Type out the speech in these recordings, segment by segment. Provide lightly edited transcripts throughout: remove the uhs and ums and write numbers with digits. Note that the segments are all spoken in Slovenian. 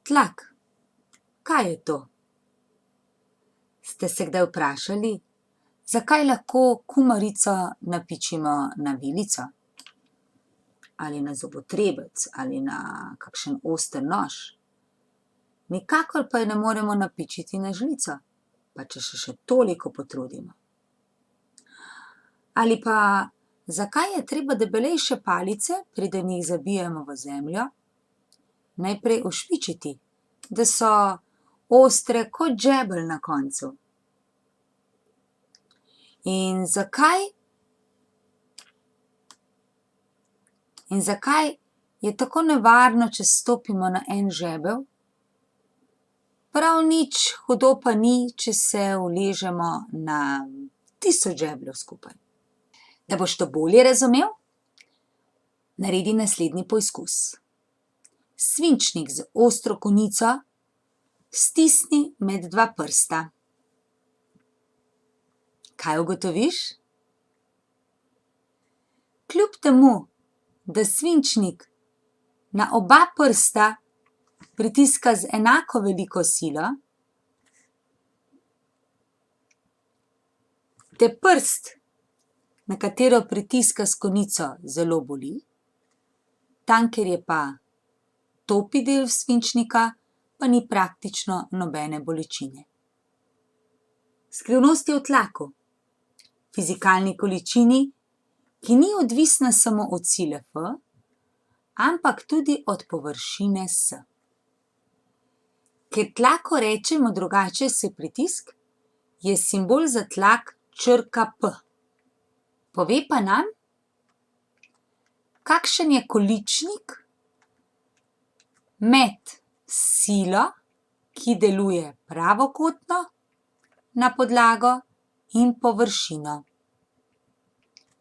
Tlak. Kaj je to? Ste se kdaj vprašali, zakaj lahko kumarico napičimo na vilico? Ali na zobotrebec, ali na kakšen oster nož? Nikakor pa je ne moremo napičiti na žlico, pa če se še toliko potrudimo. Ali pa zakaj je treba debelejše palice, preden jih zabijemo v zemljo, najprej ošpičiti, da so ostre kot žebelj na koncu? In zakaj je tako nevarno, če stopimo na en žebelj? Prav nič hudo pa ni, če se uležemo na 1000 žebljev skupaj. Da boš to bolje razumel, naredi naslednji poizkus. Svinčnik z ostro konico stisni med 2 prsta. Kaj ugotoviš? Kljub temu, da svinčnik na oba prsta pritiska z enako veliko silo, te prst, na katero pritiska s konico, zelo boli, tam, kjer je pa topi del svinčnika, pa ni praktično nobene bolečine. Skrivnost je v tlaku, fizikalni količini, ki ni odvisna samo od sile F, ampak tudi od površine S. Ker tlaku rečemo drugače s pritisk, je simbol za tlak črka P. Pove pa nam, kakšen je količnik med silo, ki deluje pravokotno na podlago, in površino.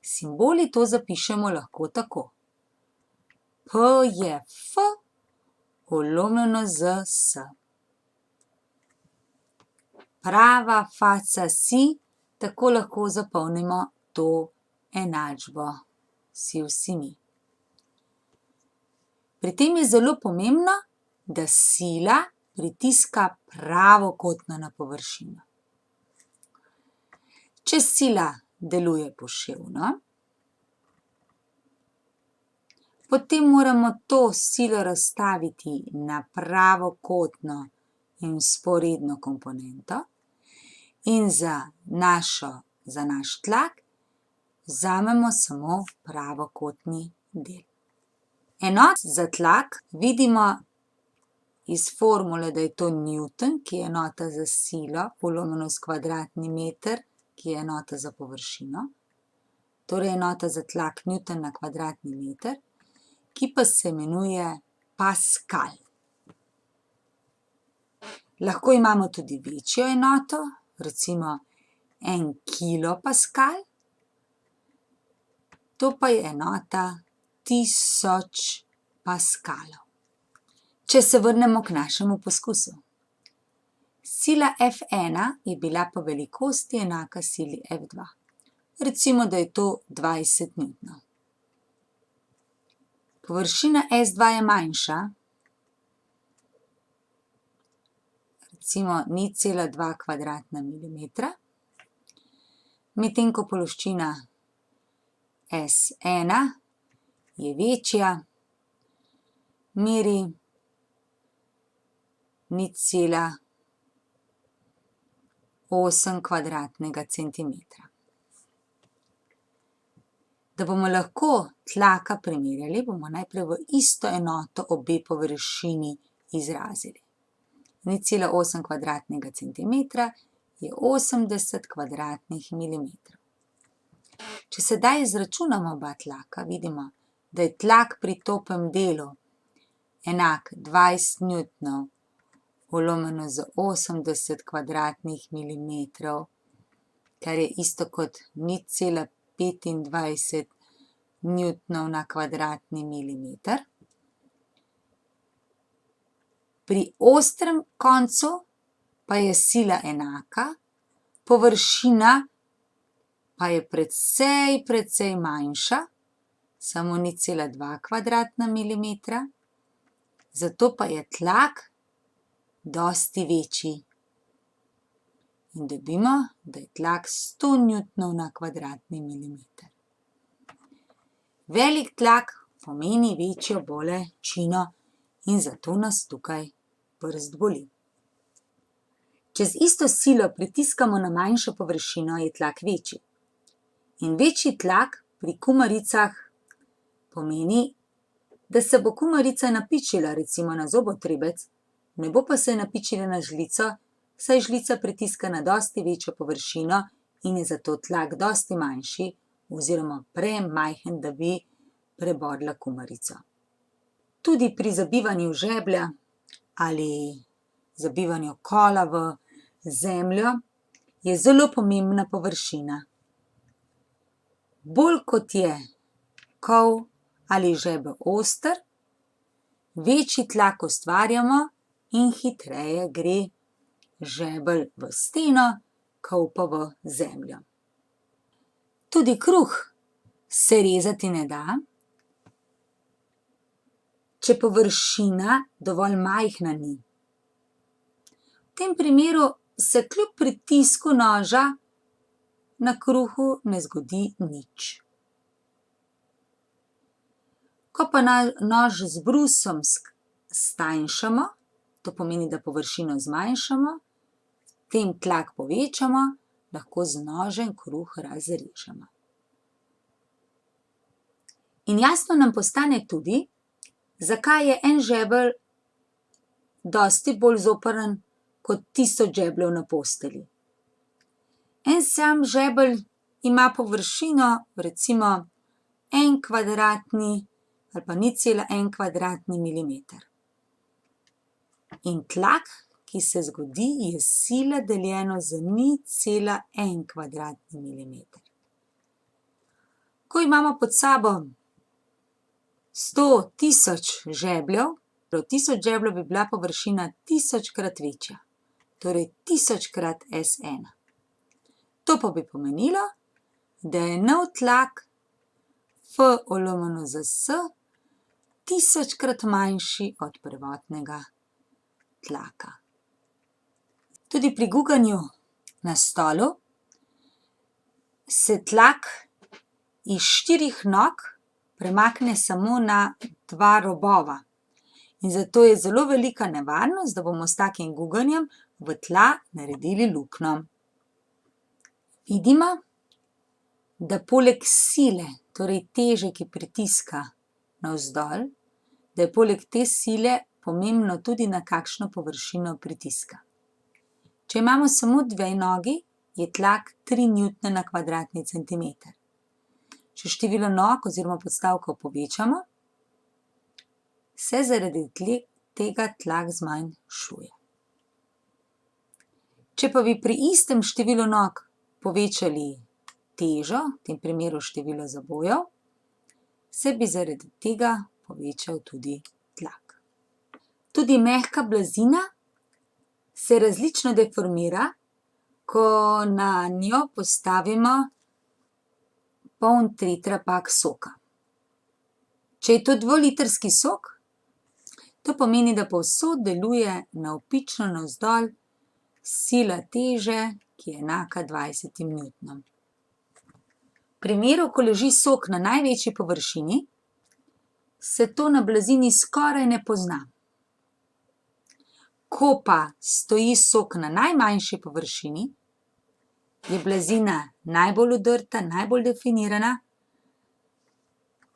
Simboli to zapišemo lahko tako. P je F polomljeno z S. Prava faca si, tako lahko zapolnimo to enačbo. Si vsi mi. Pri tem je zelo pomembno, da sila pritiska pravokotno na površino. Če sila deluje poševno, potem moramo to silo razstaviti na pravokotno in vzporedno komponento in za naš tlak vzamemo samo pravokotni del. Enoto za tlak vidimo iz formule, da je to Newton, ki je enota za silo, polomljeno s kvadratni meter, ki je enota za površino. Torej enota za tlak Newton na kvadratni meter, ki pa se imenuje Pascal. Lahko imamo tudi večjo enoto, recimo 1 kilopascal, to pa je enota 1000 paskalov. Če se vrnemo k našemu poskusu. Sila F1 je bila po velikosti enaka sili F2. Recimo, da je to 20 newtonov. Površina S2 je manjša, recimo 0,2 kvadratna milimetra, medtem ko površina S1 je večja, meri 0,8 kvadratnega centimetra. Da bomo lahko tlaka primerjali, bomo najprej v isto enoto obe površini izrazili. 0,8 kvadratnega centimetra je 80 kvadratnih milimetrov. Če sedaj izračunamo oba tlaka, vidimo, da je tlak pri topem delu enak 20 newtonov polomljeno z 80 kvadratnih milimetrov, kar je isto kot 0,25 newtonov na kvadratni milimeter. Pri ostrem koncu pa je sila enaka, površina pa je precej manjša, samo 0,2 kvadratna milimetra, zato pa je tlak dosti večji. In dobimo, da je tlak 100 newtonov na kvadratni milimeter. Velik tlak pomeni večjo bolečino in zato nas tukaj prst boli. Če z isto silo pritiskamo na manjšo površino, je tlak večji. In večji tlak pri kumaricah pomeni, da se bo kumarica napičila, recimo na zobotrebec, ne bo pa se napičila na žlico, saj žlica pritiska na dosti večjo površino in je zato tlak dosti manjši oziroma premajhen, da bi prebodla kumarico. Tudi pri zabivanju žeblja ali zabivanju kola v zemljo je zelo pomembna površina. Bolj kot je kol ali žebelj oster, večji tlak ustvarjamo in hitreje gre žebelj v steno, kol pa v zemljo. Tudi kruh se rezati ne da, če površina dovolj majhna ni. V tem primeru se kljub pritisku noža na kruhu ne zgodi nič. Ko pa nož z brusom stanjšamo, to pomeni, da površino zmanjšamo, tem tlak povečamo, lahko z nožem kruh razrežemo. In jasno nam postane tudi, zakaj je en žebelj dosti bolj zoprn kot 1000 žebljev na postelji. En sam žebelj ima površino recimo 1 kvadratni ali pa 0,1 kvadratni milimeter. In tlak, ki se zgodi, je sila deljeno z 0,1 kvadratni milimeter. Ko imamo pod sabo 100 000 žebljev, 1000 žebljev bi bila površina 1000-krat večja, torej 1000-krat S1. To pa bi pomenilo, da je nov tlak F(S) 1000-krat manjši od prvotnega tlaka. Tudi pri guganju na stolu se tlak iz 4 nog premakne samo na 2 robova. In zato je zelo velika nevarnost, da bomo s takim guganjem v tla naredili luknjo. Vidimo, da poleg sile, torej teže, ki pritiska navzdol, da je poleg te sile pomembno tudi, na kakšno površino pritiska. Če imamo samo 2 nogi, je tlak 3 newtone na kvadratni centimeter. Če število nog oziroma podstavkov povečamo, se zaradi tega tlak zmanjšuje. Če pa bi pri istem številu nog povečali težo, v tem primeru število zabojev, se bi zaradi tega povečal tudi tlak. Tudi mehka blazina se različno deformira, ko na njo postavimo poln tetrapak soka. Če je to 2-litrski sok, to pomeni, da povsod deluje navpično navzdol sila teže, ki je enaka 20 newtonom. V primeru, ko leži sok na največji površini, se to na blazini skoraj ne pozna. Ko pa stoji sok na najmanjši površini, je blazina najbolj udrta, najbolj definirana,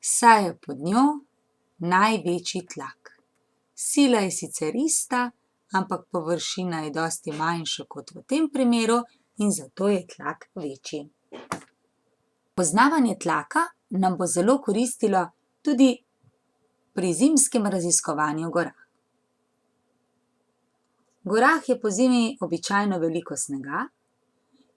saj je pod njo največji tlak. Sila je sicer ista, ampak površina je dosti manjša kot v tem primeru in zato je tlak večji. Poznavanje tlaka nam bo zelo koristilo tudi pri zimskem raziskovanju gora. V gorah je pozimi običajno veliko snega,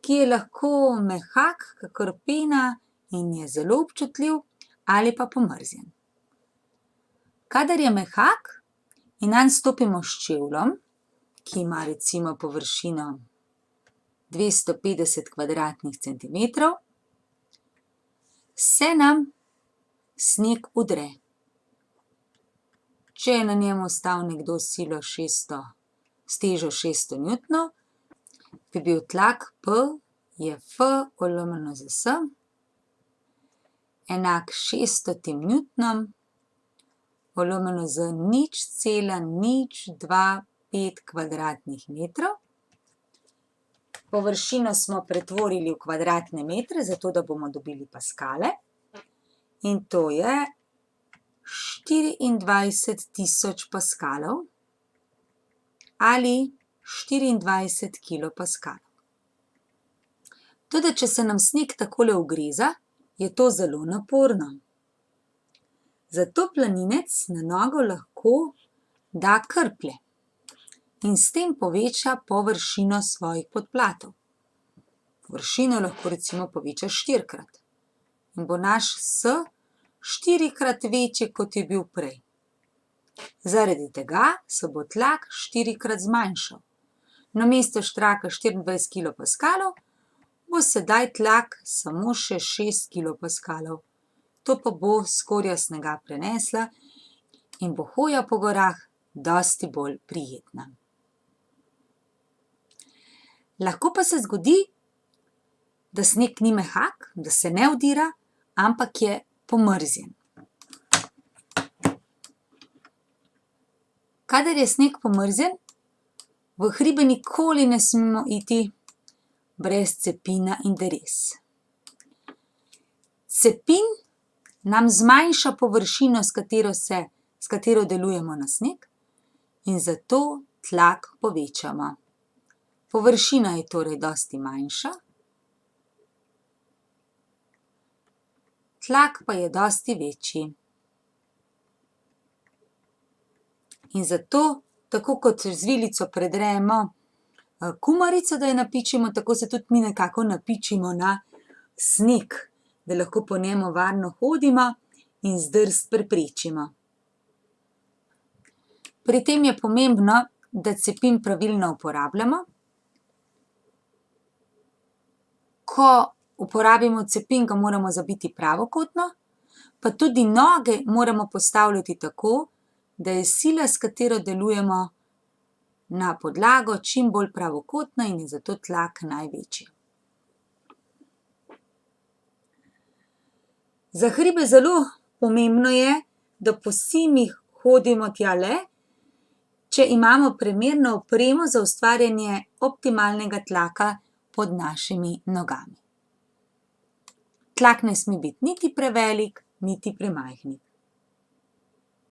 ki je lahko mehak kakor pena in je zelo občutljiv ali pa pomrznjen. Kadar je mehak in nanj stopimo s čevljem, ki ima recimo površino 250 kvadratnih centimetrov, se nam sneg udre. Če je na njem ostal nekdo s silo 600 s težo 600 newtonov, bi bil tlak P je F lomljeno z S enak 600 newtonom lomljeno z 0,025 kvadratnih metrov. Površino smo pretvorili v kvadratne metre, zato da bomo dobili paskale. In to je 24.000 paskalov ali 24 kilopaskalov. Toda, če se nam sneg takole ugreza, je to zelo naporno. Zato planinec na nogo lahko da krplje in s tem poveča površino svojih podplatov. Površino lahko recimo poveča 4-krat in bo naš S 4-krat večji, kot je bil prej. Zaradi tega se bo tlak 4-krat zmanjšal. Namesto štraka 24 kilopaskalov bo sedaj tlak samo še 6 kilopaskalov. To pa bo skorja snega prenesla in bo hoja po gorah dosti bolj prijetna. Lahko pa se zgodi, da sneg ni mehak, da se ne vdira, ampak je pomrznjen. Kadar je sneg pomrznjen, v hribe nikoli ne smemo iti brez cepina in deres. Cepin nam zmanjša površino, s katero delujemo na sneg, in zato tlak povečamo. Površina je torej dosti manjša, tlak pa je dosti večji. In zato, tako kot z vilico predremo kumarico, da jo napičimo, tako se tudi mi nekako napičimo na sneg, da lahko po njemu varno hodimo in zdrs preprečimo. Pri tem je pomembno, da cepin pravilno uporabljamo. Ko uporabimo cepin, ga moramo zabiti pravokotno, pa tudi noge moramo postavljati tako, da je sila, s katero delujemo na podlago, čim bolj pravokotna in je zato tlak največji. Za hribe zelo pomembno je, da po simih hodimo tja le, če imamo primerno opremo za ustvarjanje optimalnega tlaka pod našimi nogami. Tlak ne sme biti niti prevelik, niti premajhen.